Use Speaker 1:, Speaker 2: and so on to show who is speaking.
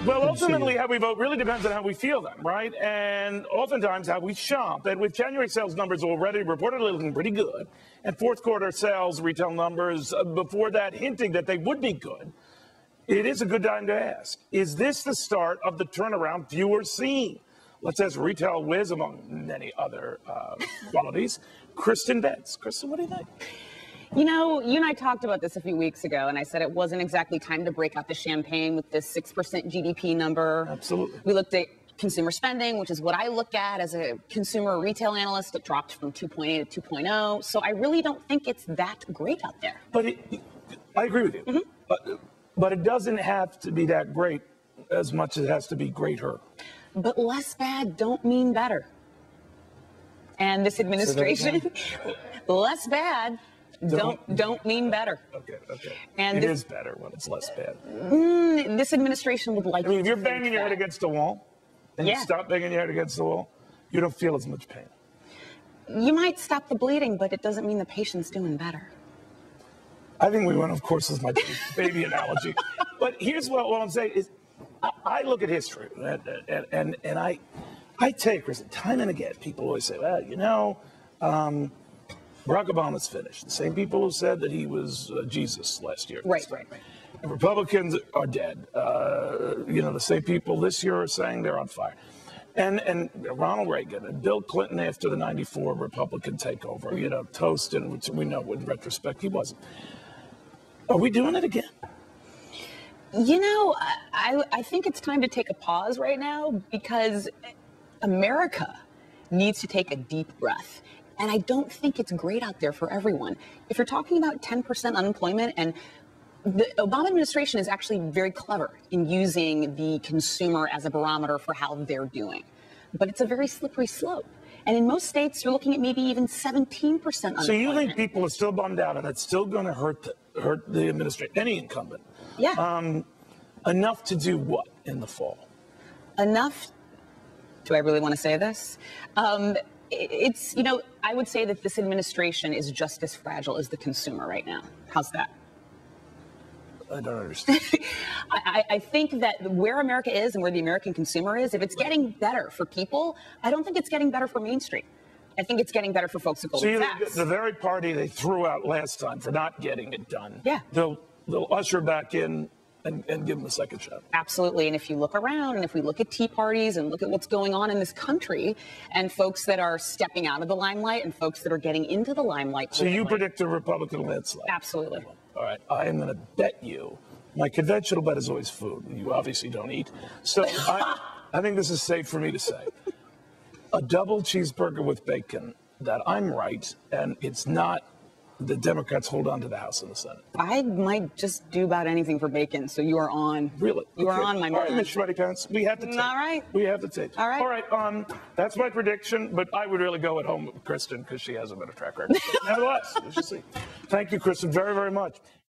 Speaker 1: Well, ultimately, how we vote really depends on how we feel then, right? And oftentimes how we shop. And with January sales numbers already reportedly looking pretty good, and fourth quarter sales retail numbers before that hinting that they would be good, it is a good time to ask, is this the start of the turnaround viewers seeing? Let's ask retail whiz, among many other qualities, Kristin Bentz. Kristin, what do you think?
Speaker 2: You know, you and I talked about this a few weeks ago, and I said it wasn't exactly time to break out the champagne with this 6% GDP number.
Speaker 1: Absolutely.
Speaker 2: We looked at consumer spending, which is what I look at as a consumer retail analyst. It dropped from 2.8 to 2.0. So I really don't think it's that great out there.
Speaker 1: But I agree with you. Mm-hmm. But it doesn't have to be that great as much as it has to be greater.
Speaker 2: But less bad don't mean better. And this administration, less bad don't mean better.
Speaker 1: Okay.
Speaker 2: And
Speaker 1: it is better when it's less bad.
Speaker 2: This administration would like.
Speaker 1: I mean, if you're banging your head against the wall, and you stop banging your head against the wall, you don't feel as much pain.
Speaker 2: You might stop the bleeding, but it doesn't mean the patient's doing better.
Speaker 1: I think we went, of course, is my baby analogy. But here's what I'm saying is, I look at history, and I take risk time and again. People always say, well, you know, Barack Obama's finished. The same people who said that he was Jesus last year.
Speaker 2: Right.
Speaker 1: And Republicans are dead. You know, the same people this year are saying they're on fire. And Ronald Reagan and Bill Clinton after the 94 Republican takeover, you know, toasted, which we know in retrospect he wasn't. Are we doing it again?
Speaker 2: You know, I think it's time to take a pause right now because America needs to take a deep breath. And I don't think it's great out there for everyone. If you're talking about 10% unemployment, and the Obama administration is actually very clever in using the consumer as a barometer for how they're doing. But it's a very slippery slope. And in most states, you're looking at maybe even 17% unemployment.
Speaker 1: So you think people are still bummed out and it's still going to hurt the administration, any incumbent?
Speaker 2: Yeah.
Speaker 1: Enough to do what in the fall?
Speaker 2: Enough? Do I really want to say this? It's, you know, I would say that this administration is just as fragile as the consumer right now. How's that?
Speaker 1: I don't understand.
Speaker 2: I think that where America is and where the American consumer is, if it's getting better for people, I don't think it's getting better for Main Street. I think it's getting better for folks at Goldman Sachs.
Speaker 1: The very party they threw out last time for not getting it done,
Speaker 2: yeah,
Speaker 1: they'll usher back in and give them a second shot.
Speaker 2: Absolutely. And if you look around and if we look at tea parties and look at what's going on in this country and folks that are stepping out of the limelight and folks that are getting into the limelight.
Speaker 1: So you predict a Republican landslide?
Speaker 2: Absolutely.
Speaker 1: All right. I am going to bet you. My conventional bet is always food. You obviously don't eat. So I think this is safe for me to say. A double cheeseburger with bacon, that I'm right, and it's not the Democrats hold on to the House and the Senate.
Speaker 2: I might just do about anything for bacon, so you are on.
Speaker 1: Really?
Speaker 2: You are on, my man.
Speaker 1: All right, Ms. Sweaty Pants, we have the tape.
Speaker 2: All right.
Speaker 1: We have the tape.
Speaker 2: All right.
Speaker 1: All right, that's my prediction, but I would really go at home with Kristin because she has a better track record. Nevertheless, let's just see. Thank you, Kristin, very, very much.